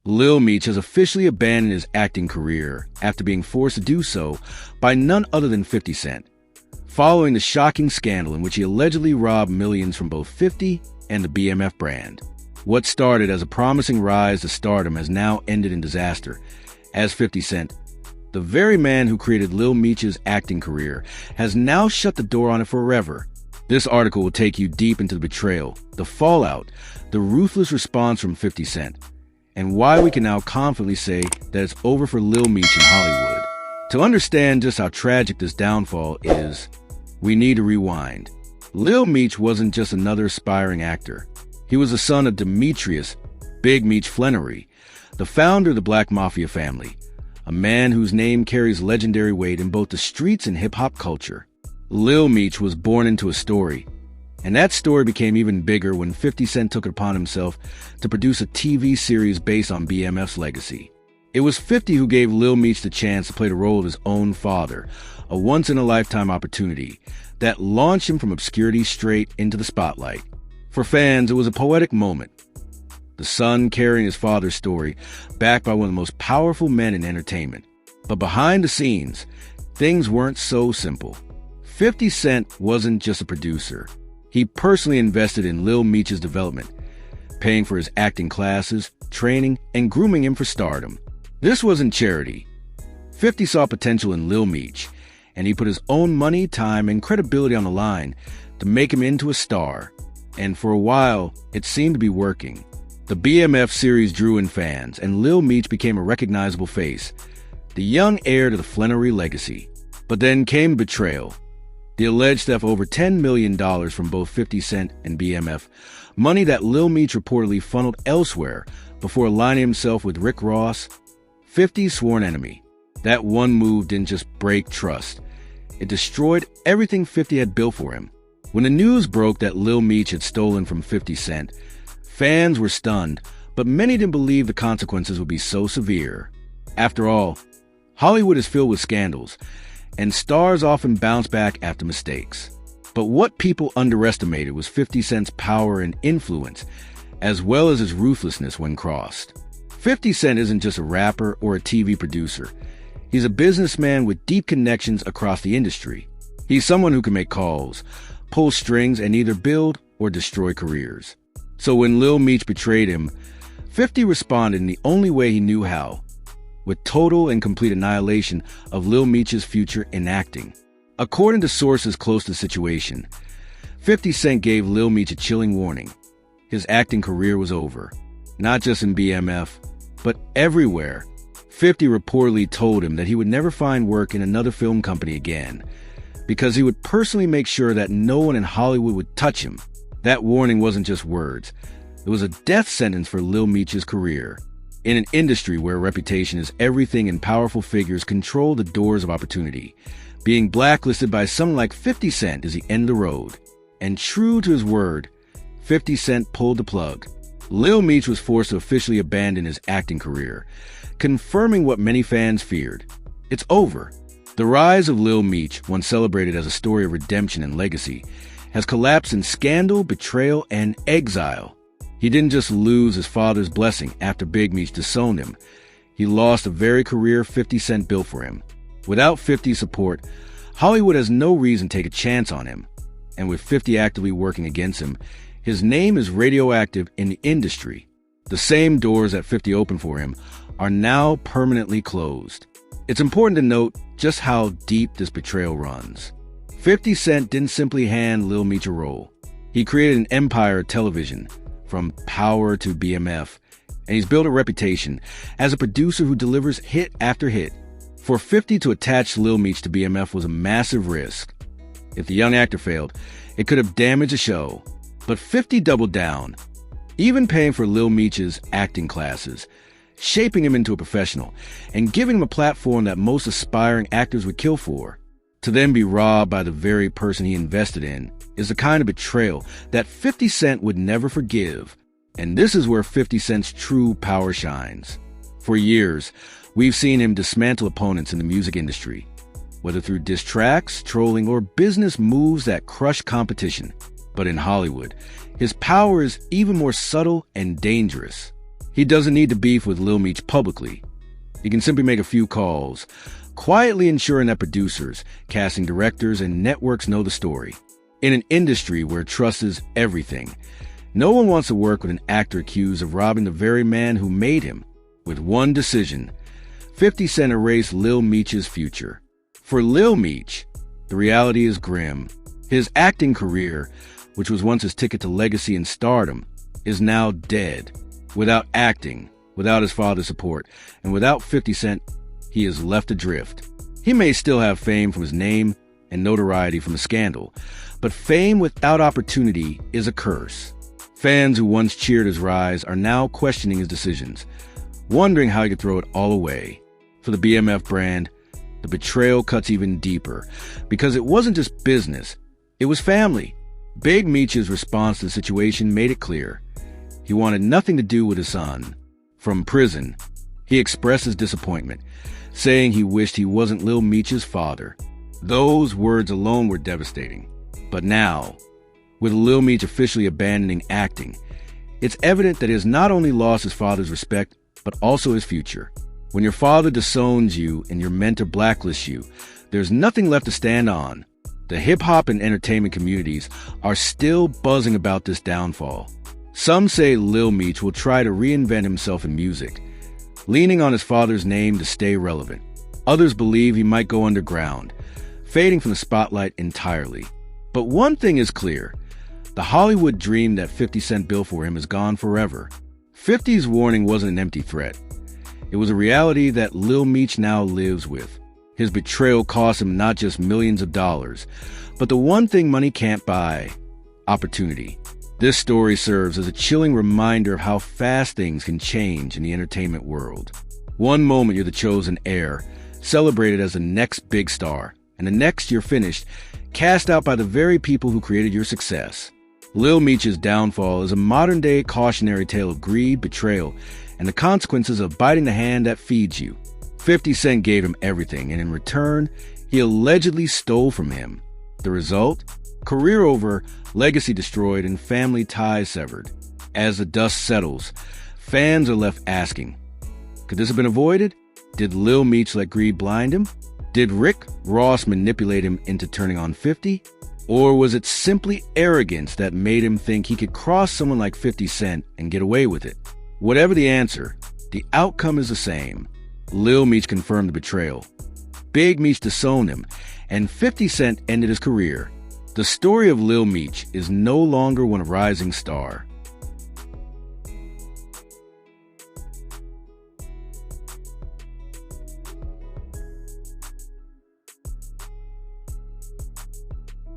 Lil Meech has officially abandoned his acting career after being forced to do so by none other than 50 Cent, following the shocking scandal in which he allegedly robbed millions from both 50 and the BMF brand. What started as a promising rise to stardom has now ended in disaster, as 50 Cent, the very man who created Lil Meech's acting career, has now shut the door on it forever. This article will take you deep into the betrayal, the fallout, the ruthless response from 50 Cent, and why we can now confidently say that it's over for Lil Meech in Hollywood. To understand just how tragic this downfall is, we need to rewind. Lil Meech wasn't just another aspiring actor. He was the son of Demetrius Big Meech Flannery, the founder of the Black Mafia family, a man whose name carries legendary weight in both the streets and hip-hop culture. Lil Meech was born into a story, and that story became even bigger when 50 Cent took it upon himself to produce a TV series based on BMF's legacy. It was 50 who gave Lil Meech the chance to play the role of his own father, a once-in-a-lifetime opportunity that launched him from obscurity straight into the spotlight. For fans, it was a poetic moment. The son carrying his father's story, backed by one of the most powerful men in entertainment. But behind the scenes, things weren't so simple. 50 Cent wasn't just a producer. He personally invested in Lil Meech's development, paying for his acting classes, training, and grooming him for stardom. This wasn't charity. 50 saw potential in Lil Meech, and he put his own money, time, and credibility on the line to make him into a star. And for a while, it seemed to be working. The BMF series drew in fans, and Lil Meech became a recognizable face, the young heir to the Flannery legacy. But then came betrayal. The alleged theft of over $10 million from both 50 Cent and BMF, money that Lil Meech reportedly funneled elsewhere before aligning himself with Rick Ross, 50's sworn enemy. That one move didn't just break trust. It destroyed everything 50 had built for him. When the news broke that Lil Meech had stolen from 50 Cent, fans were stunned, but many didn't believe the consequences would be so severe. After all, Hollywood is filled with scandals, and stars often bounce back after mistakes. But what people underestimated was 50 Cent's power and influence, as well as his ruthlessness when crossed. 50 Cent isn't just a rapper or a TV producer. He's a businessman with deep connections across the industry. He's someone who can make calls, pull strings, and either build or destroy careers. So when Lil Meech betrayed him, 50 responded in the only way he knew how, with total and complete annihilation of Lil Meech's future in acting. According to sources close to the situation, 50 Cent gave Lil Meech a chilling warning. His acting career was over, not just in BMF, but everywhere. 50 reportedly told him that he would never find work in another film company again, because he would personally make sure that no one in Hollywood would touch him. That warning wasn't just words. It was a death sentence for Lil Meech's career. In an industry where reputation is everything and powerful figures control the doors of opportunity, being blacklisted by someone like 50 Cent is the end of the road. And true to his word, 50 Cent pulled the plug. Lil Meech was forced to officially abandon his acting career, confirming what many fans feared. It's over. The rise of Lil Meech, once celebrated as a story of redemption and legacy, has collapsed in scandal, betrayal, and exile. He didn't just lose his father's blessing after Big Meech disowned him. He lost the very career 50 Cent built for him. Without 50's support, Hollywood has no reason to take a chance on him. And with 50 actively working against him, his name is radioactive in the industry. The same doors that 50 opened for him are now permanently closed. It's important to note just how deep this betrayal runs. 50 Cent didn't simply hand Lil Meech a role. He created an empire of television, from Power to BMF, and he's built a reputation as a producer who delivers hit after hit. For 50 to attach Lil Meech to BMF was a massive risk. If the young actor failed, it could have damaged the show. But 50 doubled down, even paying for Lil Meech's acting classes, shaping him into a professional, and giving him a platform that most aspiring actors would kill for. To then be robbed by the very person he invested in is the kind of betrayal that 50 Cent would never forgive. And this is where 50 Cent's true power shines. For years, we've seen him dismantle opponents in the music industry, whether through diss tracks, trolling, or business moves that crush competition. But in Hollywood, his power is even more subtle and dangerous. He doesn't need to beef with Lil Meech publicly. He can simply make a few calls, quietly ensuring that producers, casting directors, and networks know the story. In an industry where trust is everything, no one wants to work with an actor accused of robbing the very man who made him. With one decision, 50 Cent erased Lil Meech's future. For Lil Meech, the reality is grim. His acting career, which was once his ticket to legacy and stardom, is now dead. Without acting, without his father's support, and without 50 Cent, he is left adrift. He may still have fame from his name and notoriety from a scandal, but fame without opportunity is a curse. Fans who once cheered his rise are now questioning his decisions, wondering how he could throw it all away. For the BMF brand, the betrayal cuts even deeper, because it wasn't just business, it was family. Big Meech's response to the situation made it clear. He wanted nothing to do with his son. From prison, he expressed his disappointment, saying he wished he wasn't Lil Meech's father. Those words alone were devastating. But now, with Lil Meech officially abandoning acting, it's evident that he has not only lost his father's respect, but also his future. When your father disowns you and your mentor blacklists you, there's nothing left to stand on. The hip-hop and entertainment communities are still buzzing about this downfall. Some say Lil Meech will try to reinvent himself in music, leaning on his father's name to stay relevant. Others believe he might go underground, fading from the spotlight entirely. But one thing is clear. The Hollywood dream that 50 Cent built for him is gone forever. 50's warning wasn't an empty threat. It was a reality that Lil Meech now lives with. His betrayal cost him not just millions of dollars, but the one thing money can't buy: opportunity. This story serves as a chilling reminder of how fast things can change in the entertainment world. One moment you're the chosen heir, celebrated as the next big star, and the next you're finished, cast out by the very people who created your success. Lil Meech's downfall is a modern-day cautionary tale of greed, betrayal, and the consequences of biting the hand that feeds you. 50 Cent gave him everything, and in return, he allegedly stole from him. The result? Career over, legacy destroyed, and family ties severed. As the dust settles, fans are left asking, could this have been avoided? Did Lil Meech let greed blind him? Did Rick Ross manipulate him into turning on 50? Or was it simply arrogance that made him think he could cross someone like 50 Cent and get away with it? Whatever the answer, the outcome is the same. Lil Meech confirmed the betrayal. Big Meech disowned him, and 50 Cent ended his career. The story of Lil Meech is no longer one of rising star.